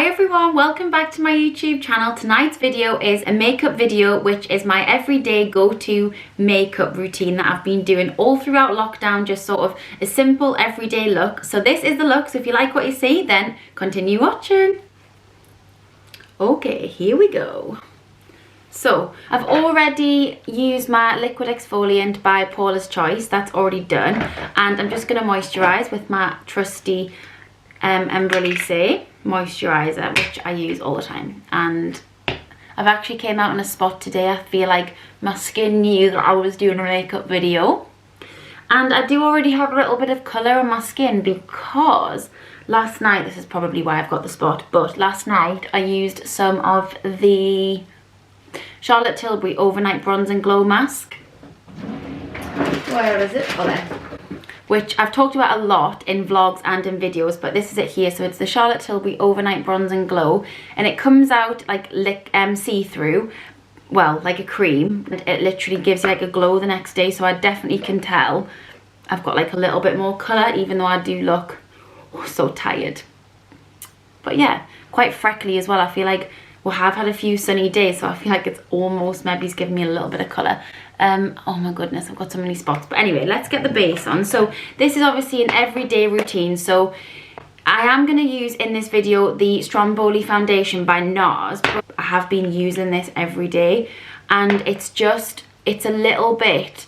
Hi everyone, welcome back to my YouTube channel. Tonight's video is a makeup video, which is my everyday go-to makeup routine that I've been doing all throughout lockdown, just sort of a simple everyday look. So this is the look, so if you like what you see, then continue watching. Okay, here we go. So I've already used my liquid exfoliant by Paula's Choice, that's already done. And I'm just gonna moisturize with my trusty Embryolisse moisturizer, which I use all the time. And I've actually came out in a spot today. I feel like my skin knew that I was doing a makeup video, and I do already have a little bit of colour on my skin because last night, this is probably why I've got the spot, but last night I used some of the Charlotte Tilbury Overnight Bronze and Glow Mask. Where is it? Oh, there. Which I've talked about a lot in vlogs and in videos, but this is it here. So it's the Charlotte Tilbury Overnight Bronze and Glow, and it comes out like see-through, well, like a cream, and it literally gives you like a glow the next day. So I definitely can tell I've got like a little bit more colour, even though I do look so tired. But yeah, quite freckly as well. I feel like we have had a few sunny days, so I feel like it's almost maybe it's giving me a little bit of colour. Oh my goodness, I've got so many spots. But anyway, let's get the base on. So this is obviously an everyday routine. So I am going to use in this video the Stromboli foundation by NARS. But I have been using this every day, and it's a little bit,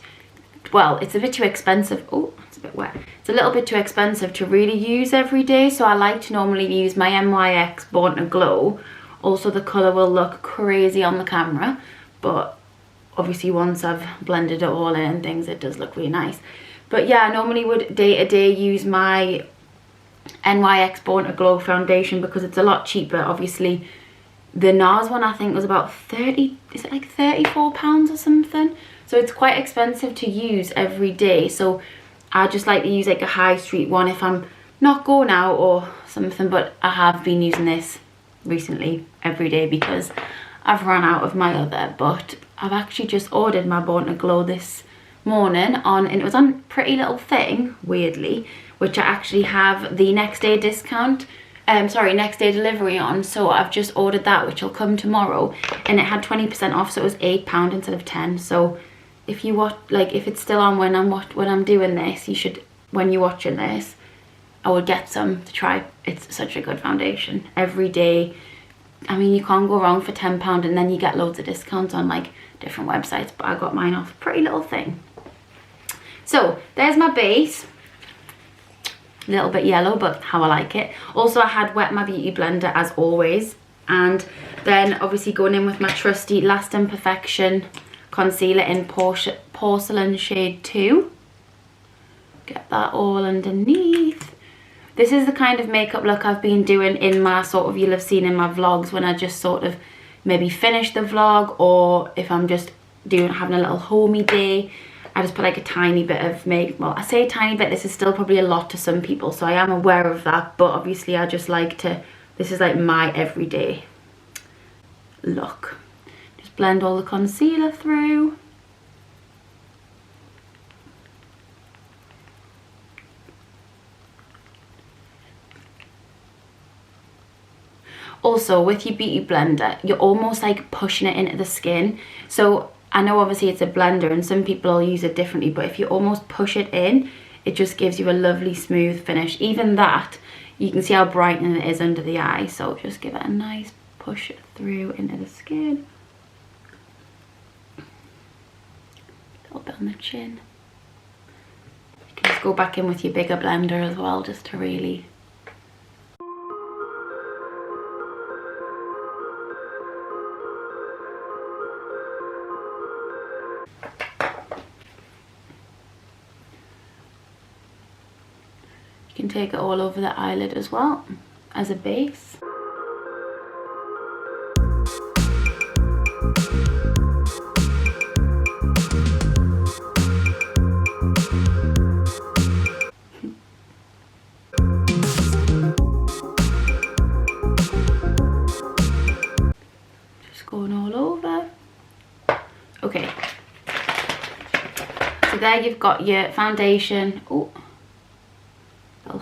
well, it's a bit too expensive. Oh, it's a bit wet. It's a little bit too expensive to really use every day. So I like to normally use my NYX Born to Glow. Also, the colour will look crazy on the camera, but obviously once I've blended it all in and things, it does look really nice. But yeah, I normally would day to day use my NYX Born to Glow foundation because it's a lot cheaper. Obviously the NARS one I think was about 30, is it like £34 or something? So it's quite expensive to use every day. So I just like to use like a high street one if I'm not going out or something, but I have been using this recently every day because I've run out of my other. But I've actually just ordered my Born to Glow this morning and it was on Pretty Little Thing, weirdly, which I actually have the next day discount, next day delivery on. So I've just ordered that, which will come tomorrow, and it had 20% off, so it was £8 instead of 10. So if you watch, like, if it's still on when I'm doing this, you should, when you're watching this, I would get some to try. It's such a good foundation every day. I mean, you can't go wrong for £10, and then you get loads of discounts on like different websites, but I got mine off Pretty Little Thing. So there's my base. A little bit yellow, but how I like it. Also, I had wet my beauty blender as always, and then obviously going in with my trusty Last Imperfection concealer in Porcelain shade 2. Get that all underneath. This is the kind of makeup look I've been doing in my sort of, you'll have seen in my vlogs when I just sort of maybe finish the vlog, or if I'm just having a little homey day, I just put like a tiny bit of makeup. Well, I say a tiny bit, this is still probably a lot to some people, so I am aware of that, but obviously I just like to, this is like my everyday look. Just blend all the concealer through. Also, with your beauty blender, you're almost like pushing it into the skin. So I know obviously it's a blender and some people will use it differently, but if you almost push it in, it just gives you a lovely smooth finish. Even that, you can see how brightening it is under the eye. So just give it a nice push through into the skin. A little bit on the chin. You can just go back in with your bigger blender as well, just to really... You can take it all over the eyelid as well as a base. Just going all over. Okay. So there you've got your foundation. Oh.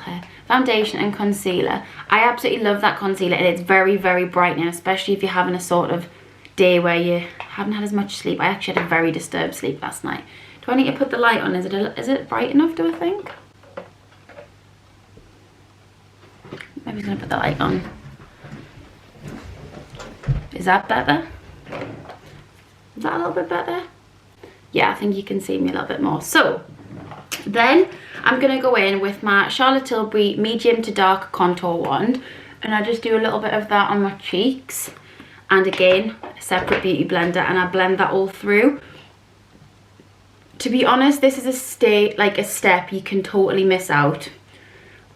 hair, foundation and concealer. I absolutely love that concealer, and it's very, very brightening, especially if you're having a sort of day where you haven't had as much sleep. I actually had a very disturbed sleep last night. Do I need to put the light on? Is it bright enough, do I think? Maybe I'm gonna put the light on. Is that better? Is that a little bit better? Yeah, I think you can see me a little bit more. So then I'm gonna go in with my Charlotte Tilbury medium to dark contour wand, and I just do a little bit of that on my cheeks, and again a separate beauty blender, and I blend that all through. To be honest, this is a step you can totally miss out,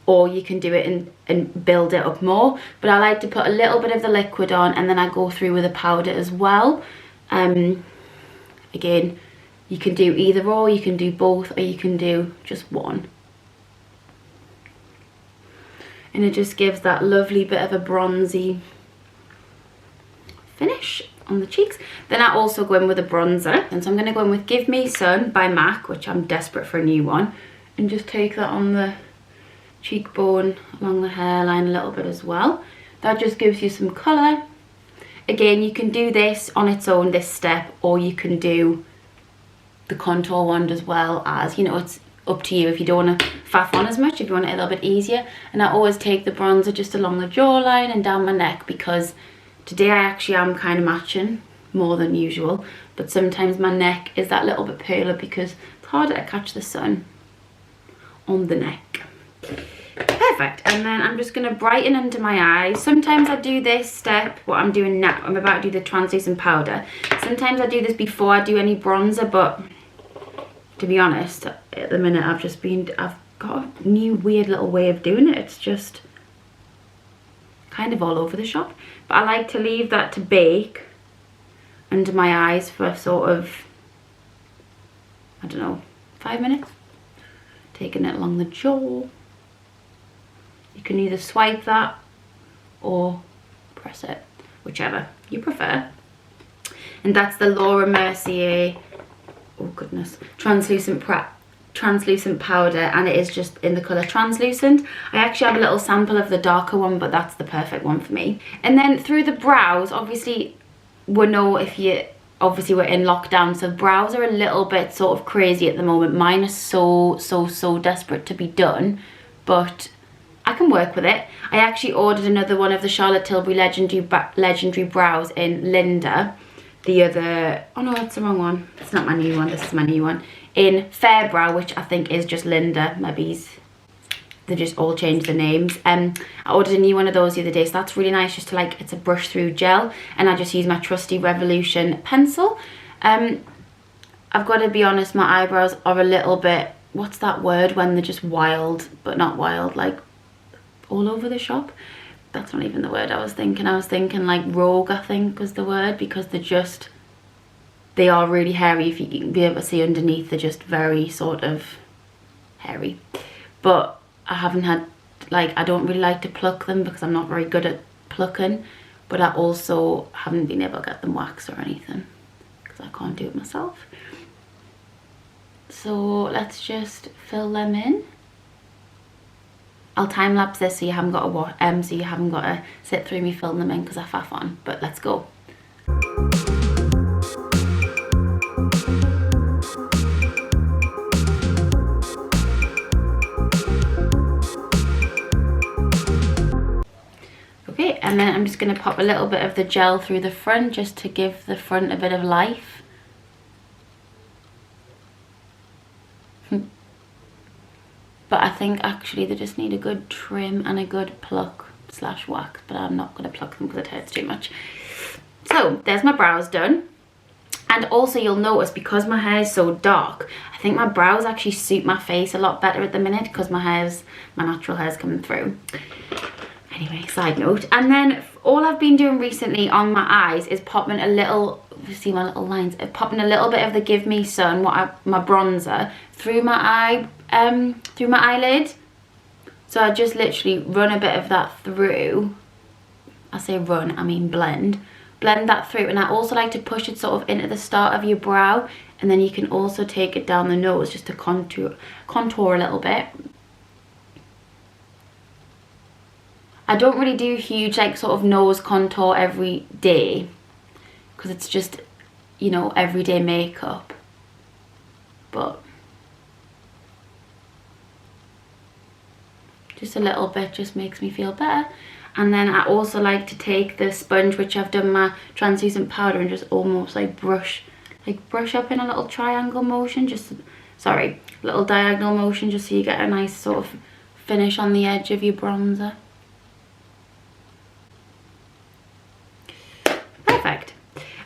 or you can do it and build it up more, but I like to put a little bit of the liquid on and then I go through with a powder as well. Again, you can do either or, you can do both, or you can do just one. And it just gives that lovely bit of a bronzy finish on the cheeks. Then I also go in with a bronzer, and so I'm going to go in with Give Me Sun by MAC, which I'm desperate for a new one, and just take that on the cheekbone, along the hairline a little bit as well. That just gives you some colour. Again, you can do this on its own, this step, or you can do the contour wand as well, as, you know, it's up to you if you don't want to faff on as much, if you want it a little bit easier. And I always take the bronzer just along the jawline and down my neck, because today I actually am kind of matching more than usual, but sometimes my neck is that little bit paler because it's harder to catch the sun on the neck. Perfect. And then I'm just going to brighten under my eyes. Sometimes I do this step, what I'm doing now, I'm about to do the translucent powder. Sometimes I do this before I do any bronzer, but to be honest, at the minute I've got a new weird little way of doing it. It's just kind of all over the shop. But I like to leave that to bake under my eyes for sort of, I don't know, 5 minutes. Taking it along the jaw. You can either swipe that or press it, whichever you prefer. And that's the Laura Mercier, oh goodness, translucent powder, and it is just in the colour translucent. I actually have a little sample of the darker one, but that's the perfect one for me. And then through the brows, obviously we're in lockdown, so brows are a little bit sort of crazy at the moment. Mine is so desperate to be done, but I can work with it. I actually ordered another one of the Charlotte Tilbury Legendary Brows in Linda. The other, oh no, that's the wrong one. It's not my new one, this is my new one. In Fair Brow, which I think is just Linda. Maybe they just all changed the names. I ordered a new one of those the other day, so that's really nice, just to like, it's a brush through gel, and I just use my trusty Revolution pencil. I've got to be honest, my eyebrows are a little bit, what's that word when they're just wild, but not wild, like all over the shop? That's not even the word I was thinking. I was thinking like rogue, I think was the word, because they are really hairy. If you can be able to see underneath, they're just very sort of hairy. But I haven't had, like, I don't really like to pluck them because I'm not very good at plucking, but I also haven't been able to get them waxed or anything because I can't do it myself. So let's just fill them in. I'll time lapse this so you haven't got to sit through me filling them in because I faff on. But let's go. Okay, and then I'm just going to pop a little bit of the gel through the front just to give the front a bit of life. But I think actually they just need a good trim and a good pluck / wax, but I'm not going to pluck them because it hurts too much. So there's my brows done. And also you'll notice, because my hair is so dark, I think my brows actually suit my face a lot better at the minute because my natural hair's coming through. Anyway, side note. And then all I've been doing recently on my eyes is popping a little, see my little lines, popping a little bit of the Give Me Sun, my bronzer, through my eyelid. So I just literally run a bit of that through. I say run, I mean blend that through. And I also like to push it sort of into the start of your brow, and then you can also take it down the nose just to contour a little bit. I don't really do huge like sort of nose contour every day because it's just, you know, everyday makeup. But just a little bit just makes me feel better. And then I also like to take the sponge, which I've done my translucent powder, and just almost like brush up in a little triangle motion, little diagonal motion, just so you get a nice sort of finish on the edge of your bronzer. Perfect.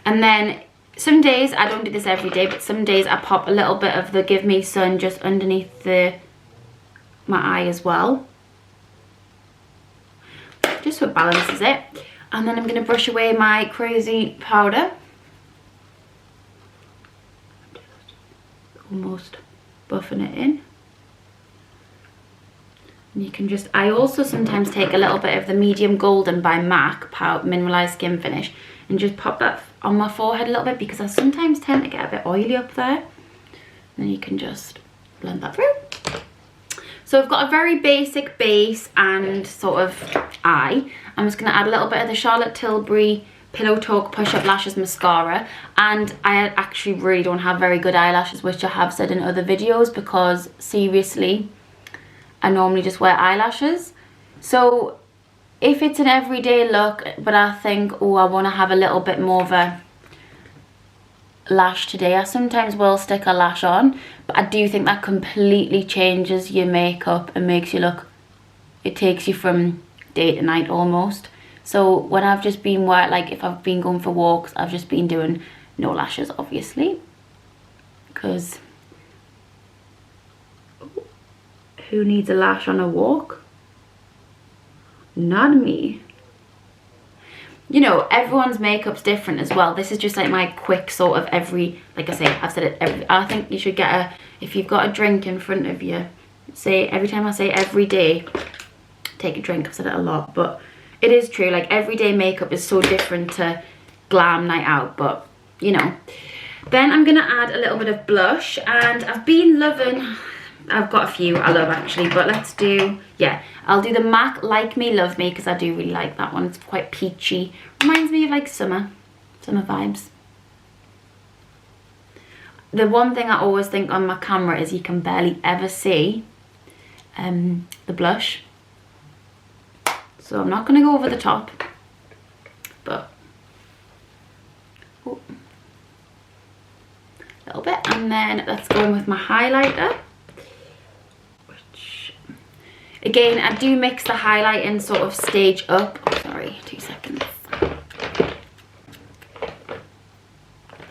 And then some days, I don't do this every day, but some days I pop a little bit of the Give Me Sun just underneath my eye as well, just so it balances it. And then I'm going to brush away my crazy powder, almost buffing it in. And you can just, I also sometimes take a little bit of the Medium Golden by MAC Mineralized Skin Finish and just pop that on my forehead a little bit, because I sometimes tend to get a bit oily up there. Then you can just blend that through. So I've got a very basic base and sort of eye. I'm just going to add a little bit of the Charlotte Tilbury Pillow Talk Push Up Lashes Mascara. And I actually really don't have very good eyelashes, which I have said in other videos, because seriously, I normally just wear eyelashes. So if it's an everyday look, but I think, oh, I want to have a little bit more of a lash today, I sometimes will stick a lash on, but I do think that completely changes your makeup and makes you look, it takes you from day to night almost. So when I've just been if I've been going for walks, I've just been doing no lashes, obviously, because who needs a lash on a walk? Not me. You know, everyone's makeup's different as well. This is just like my quick sort of like I say, I've said it I think you should get if you've got a drink in front of you, say, every time I say every day, take a drink. I've said it a lot, but it is true. Like, everyday makeup is so different to glam night out, but you know. Then I'm gonna add a little bit of blush, and I've been loving, I've got a few I love actually, but let's do, yeah, I'll do the MAC Like Me Love Me, because I do really like that one. It's quite peachy, reminds me of like summer vibes. The one thing I always think on my camera is you can barely ever see the blush, so I'm not going to go over the top, but a little bit. And then let's go in with my highlighter. Again, I do mix the highlight and sort of stage up. Oh, sorry, 2 seconds.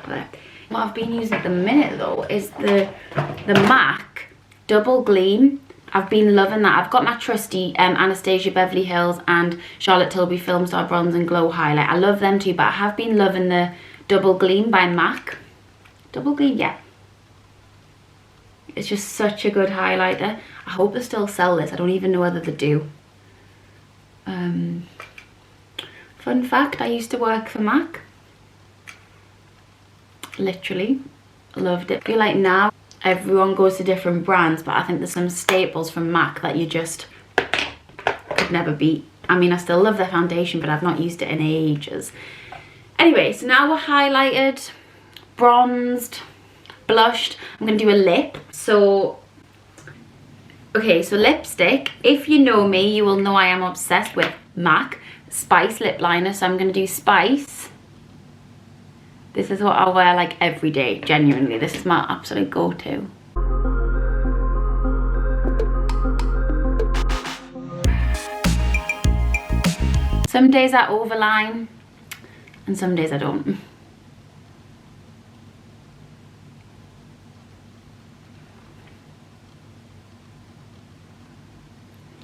There. What I've been using at the minute though is the MAC Double Gleam. I've been loving that. I've got my trusty Anastasia Beverly Hills and Charlotte Tilbury Film Star Bronze and Glow highlight. I love them too, but I have been loving the Double Gleam by MAC. Double Gleam, yeah. It's just such a good highlighter. I hope they still sell this. I don't even know whether they do. Fun fact, I used to work for MAC. Literally. Loved it. I feel like now everyone goes to different brands, but I think there's some staples from MAC that you just could never beat. I mean, I still love their foundation, but I've not used it in ages. Anyway, so now we're highlighted, bronzed, blushed. I'm going to do a lip. So, okay, so lipstick. If you know me, you will know I am obsessed with MAC Spice lip liner. So I'm going to do Spice. This is what I wear like every day, genuinely. This is my absolute go-to. Some days I overline and some days I don't.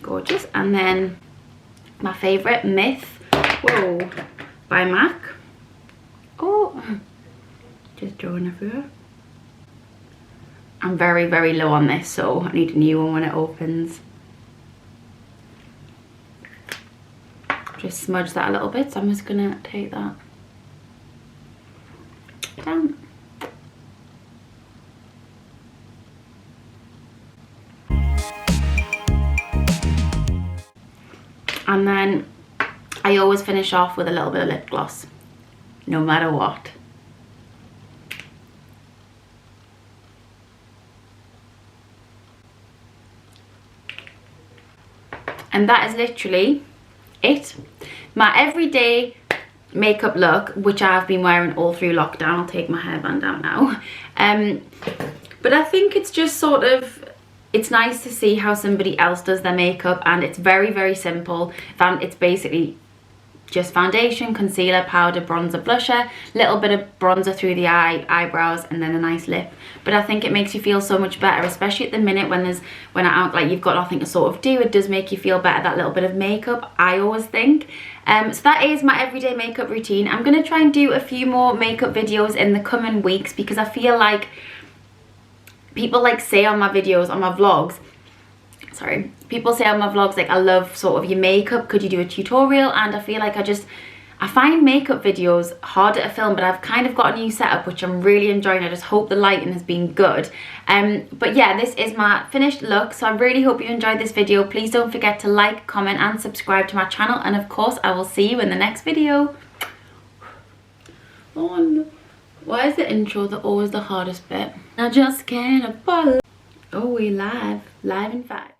Gorgeous. And then my favourite, Myth, whoa, by MAC. Oh, just drawing everywhere. I'm very, very low on this, so I need a new one when it opens. Just smudge that a little bit, so I'm just gonna take that down. And then I always finish off with a little bit of lip gloss, no matter what. And that is literally it. My everyday makeup look, which I've been wearing all through lockdown. I'll take my hairband out now. But I think it's just sort of, it's nice to see how somebody else does their makeup, and it's very, very simple. It's basically just foundation, concealer, powder, bronzer, blusher, little bit of bronzer through the eyebrows, and then a nice lip. But I think it makes you feel so much better, especially at the minute when like you've got nothing to sort of do. It does make you feel better, that little bit of makeup, I always think. So that is my everyday makeup routine. I'm going to try and do a few more makeup videos in the coming weeks, because I feel like people like say on my videos, on my vlogs, sorry, people say on my vlogs, like, I love sort of your makeup, could you do a tutorial? And I feel like I find makeup videos harder to film, but I've kind of got a new setup which I'm really enjoying. I just hope the lighting has been good. But yeah, this is my finished look, so I really hope you enjoyed this video. Please don't forget to like, comment and subscribe to my channel, and of course I will see you in the next video. Oh no. Why is the intro always the hardest bit? I just can't apologize. Oh, we live in 5.